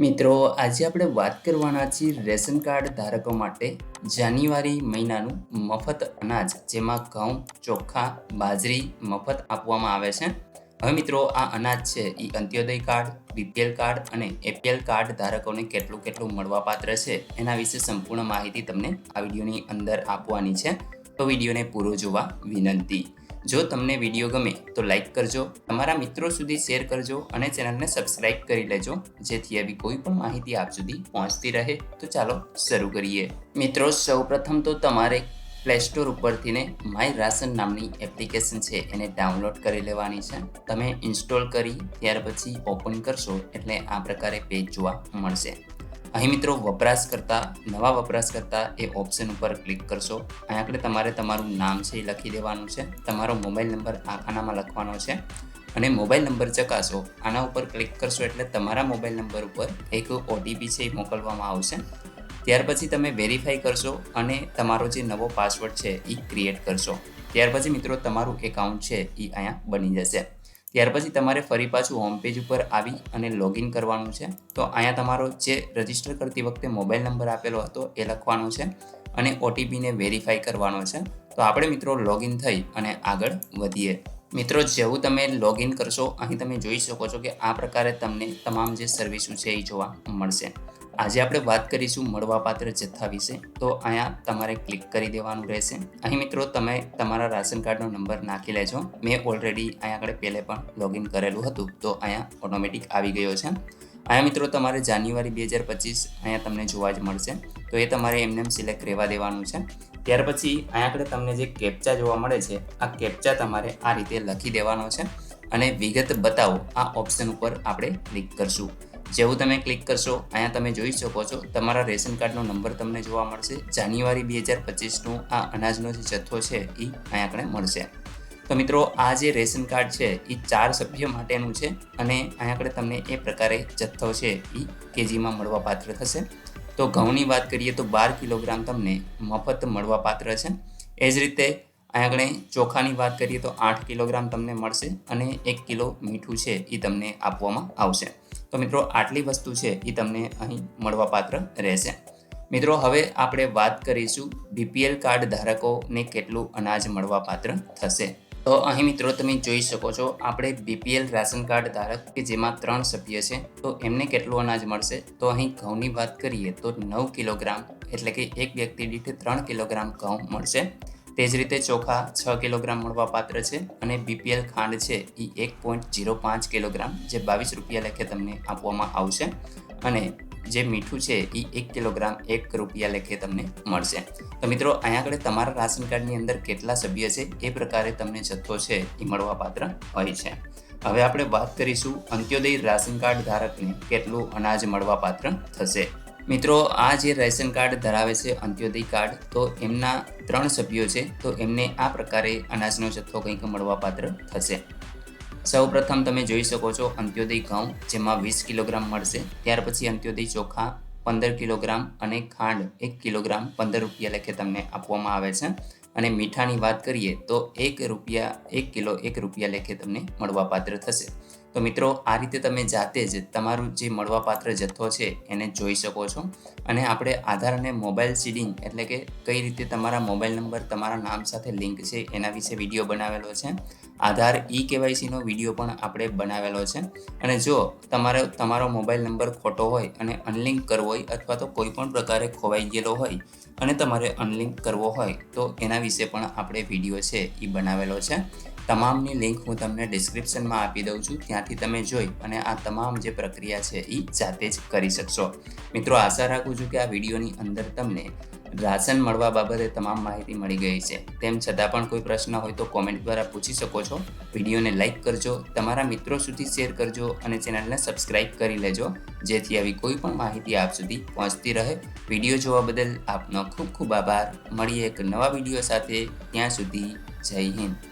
મિત્રો, આજે આપણે વાત કરવાના છીએ રેશન કાર્ડ ધારકો માટે જાન્યુઆરી મહિનાનું મફત અનાજ, જેમાં ઘઉં, ચોખા, બાજરી મફત આપવામાં આવે છે. હવે મિત્રો, આ અનાજ છે એ અંત્યોદય કાર્ડ, બીપીએલ કાર્ડ અને એપીએલ કાર્ડ ધારકોને કેટલું કેટલું મળવાપાત્ર છે એના વિશે સંપૂર્ણ માહિતી તમને આ વિડીયોની અંદર આપવાની છે. તો વિડીયોને પૂરો જોવા વિનંતી. જો તમને વિડીયો ગમે તો લાઈક કરજો, તમારા મિત્રો સુધી શેર કરજો અને ચેનલને સબસ્ક્રાઇબ કરી લેજો, જેથી આવી કોઈ પણ માહિતી આપ સુધી પહોંચતી રહે. તો ચાલો શરૂ કરીએ. મિત્રો, સૌપ્રથમ તો તમારે પ્લે સ્ટોર ઉપરથીને માય રાશન નામની એપ્લિકેશન છે એને ડાઉનલોડ કરી લેવાની છે. તમે ઇન્સ્ટોલ કરી ત્યાર પછી ઓપન કરશો એટલે આ પ્રકારે પેજ જોવા મળશે. અહીં મિત્રો નવા વપરાશકર્તા એ ઓપ્શન ઉપર ક્લિક કરશો. અહીં આગળ તમારે તમારું નામ છે એ લખી દેવાનું છે, તમારો મોબાઈલ નંબર આ ખાનામાં લખવાનો છે અને મોબાઈલ નંબર ચકાસો. આના ઉપર ક્લિક કરશો એટલે તમારા મોબાઈલ નંબર ઉપર એક ઓટીપી છે એ મોકલવામાં આવશે. ત્યાર પછી તમે વેરીફાઈ કરશો અને તમારો જે નવો પાસવર્ડ છે એ ક્રિએટ કરશો. ત્યાર પછી મિત્રો તમારું એકાઉન્ટ છે એ અહીંયા બની જશે. ત્યાર પછી તમારે ફરી પાછું હોમ પેજ ઉપર આવી અને લોગિન કરવાનું છે. તો અહીંયા તમારો જે રજિસ્ટર કરતી વખતે મોબાઈલ નંબર આપેલો હતો એ લખવાનો છે અને ઓટીપીને વેરીફાઈ કરવાનો છે. તો આપણે મિત્રો લોગિન થઈ અને આગળ વધીએ. મિત્રો, જેવું તમે લોગિન કરશો અહીં તમે જોઈ શકો છો કે આ પ્રકારે તમને તમામ જે સર્વિસો છે એ જોવા મળશે. આજે આપણે વાત કરીશું મળવાપાત્ર જથ્થા વિશે. તો અહીંયા તમારે ક્લિક કરી દેવાનું રહેશે. અહીં મિત્રો તમે તમારા રાશન કાર્ડનો નંબર નાખી લેજો. મેં ઓલરેડી અહીંયા આગળ પહેલે પણ લોગિન કરેલું હતું, તો અહીંયા ઓટોમેટિક આવી ગયો છે. અહીંયા મિત્રો તમારે જાન્યુઆરી 2025 અહીંયા તમને જોવા જ મળશે. તો એ તમારે એમને સિલેક્ટ રહેવા દેવાનું છે. ત્યાર પછી અહીંયા આગળ તમને જે કેપ્ચા જોવા મળે છે, આ કેપ્ચા તમારે આ રીતે લખી દેવાનો છે અને વિગત બતાવો આ ઓપ્શન ઉપર આપણે ક્લિક કરશું. જેવું તમે ક્લિક કરશો અહીંયા તમે જોઈ શકો છો તમારા રેશન કાર્ડનો નંબર તમને જોવા મળશે. જાન્યુઆરી 2025નું આ અનાજનો જે જથ્થો છે એ અહીંયા આગળ મળશે. તો મિત્રો, આ જે રેશન કાર્ડ છે એ 4 સભ્ય માટેનું છે અને અહીંયા આગળ તમને એ પ્રકારે જથ્થો છે એ કેજીમાં મળવાપાત્ર થશે. તો ઘઉંની વાત કરીએ તો 12 કિલોગ્રામ તમને મફત મળવાપાત્ર છે. એ જ રીતે અહીંયા આગળ ચોખાની વાત કરીએ તો 8 કિલોગ્રામ તમને મળશે અને 1 કિલો મીઠું છે એ તમને આપવામાં આવશે. તો મિત્રો, આટલી વસ્તુ છે એ તમને અહીં મળવાપાત્ર રહેશે. મિત્રો, હવે આપણે વાત કરીશું બીપીએલ કાર્ડ ધારકોને કેટલું અનાજ મળવાપાત્ર થશે. તો અહીં મિત્રો તમે જોઈ શકો છો આપણે બીપીએલ રાશન કાર્ડ ધારક કે જેમાં 3 સભ્ય છે, તો એમને કેટલું અનાજ મળશે. તો અહીં ઘઉંની વાત કરીએ તો 9 કિલોગ્રામ, એટલે કે એક વ્યક્તિ દીઠ 3 કિલોગ્રામ ઘઉં મળશે. તે જ રીતે ચોખા 6 કિલોગ્રામ મળવાપાત્ર છે અને બીપીએલ ખાંડ છે એ 1.05 કિલોગ્રામ, જે 22 રૂપિયા લેખે તમને આપવામાં આવશે અને જે મીઠું છે એ 1 કિલોગ્રામ 1 રૂપિયા લેખે તમને મળશે. તો મિત્રો, અહીંયા આગળ તમારા રાશન કાર્ડની અંદર કેટલા સભ્ય છે એ પ્રકારે તમને જથ્થો છે એ મળવાપાત્ર હોય છે. હવે આપણે વાત કરીશું અંત્યોદય રાશન કાર્ડ ધારકને કેટલું અનાજ મળવાપાત્ર થશે. મિત્રો, આ જે રેશન કાર્ડ ધરાવે છે અંત્યોદય કાર્ડ, તો એમના 3 સભ્યો છે, તો એમને આ પ્રકારે અનાજનો જથ્થો કંઈક મળવાપાત્ર થશે. સૌ પ્રથમ તમે જોઈ શકો છો અંત્યોદય ઘઉં, જેમાં 20 કિલોગ્રામ મળશે. ત્યાર પછી અંત્યોદય ચોખા 15 કિલોગ્રામ અને ખાંડ 1 કિલોગ્રામ 15 રૂપિયા લેખે તમને આપવામાં આવે છે. અને મીઠાની વાત કરીએ તો 1 કિલો 1 રૂપિયા લેખે તમને મળવાપાત્ર થશે. તો મિત્રો, આ રીતે તમે જાતે જ તમારું જે મળવાપાત્ર જથ્થો છે એને જોઈ શકો છો. અને આપણે આધાર અને મોબાઈલ સીડિંગ, એટલે કે કઈ રીતે તમારા મોબાઈલ નંબર તમારા નામ સાથે લિંક છે એના વિશે વિડીયો બનાવેલો છે. આધાર KYCનો વિડીયો પણ આપણે બનાવેલો છે. અને જો તમારો મોબાઈલ નંબર ખોટો હોય અને અનલિંક કરવો હોય અથવા તો કોઈ પણ પ્રકારે ખોવાઈ ગયેલો હોય અને તમારે અનલિંક કરવો હોય તો એના વિશે પણ આપણે વિડીયો છે એ બનાવેલો છે. તમામની લિંક હું તમને ડિસ્ક્રિપ્શનમાં આપી દઉં છું, ત્યાંથી તમે જોઈ અને આ તમામ જે પ્રક્રિયા છે એ જાતે જ કરી શકશો. મિત્રો, આશા રાખું છું કે આ વિડીયોની અંદર તમને રાશન મળવા બાબતે તમામ માહિતી મળી ગઈ છે. તેમ છતાં પણ કોઈ પ્રશ્ન હોય તો કોમેન્ટ દ્વારા પૂછી શકો છો. વિડીયોને લાઇક કરજો, તમારા મિત્રો સુધી શેર કરજો અને ચેનલને સબસ્ક્રાઇબ કરી લેજો, જેથી આવી કોઈ પણ માહિતી આપ સુધી પહોંચતી રહે. વિડીયો જોવા બદલ આપનો ખૂબ ખૂબ આભાર. મળીએ એક નવા વિડીયો સાથે. ત્યાં સુધી જય હિન્દ.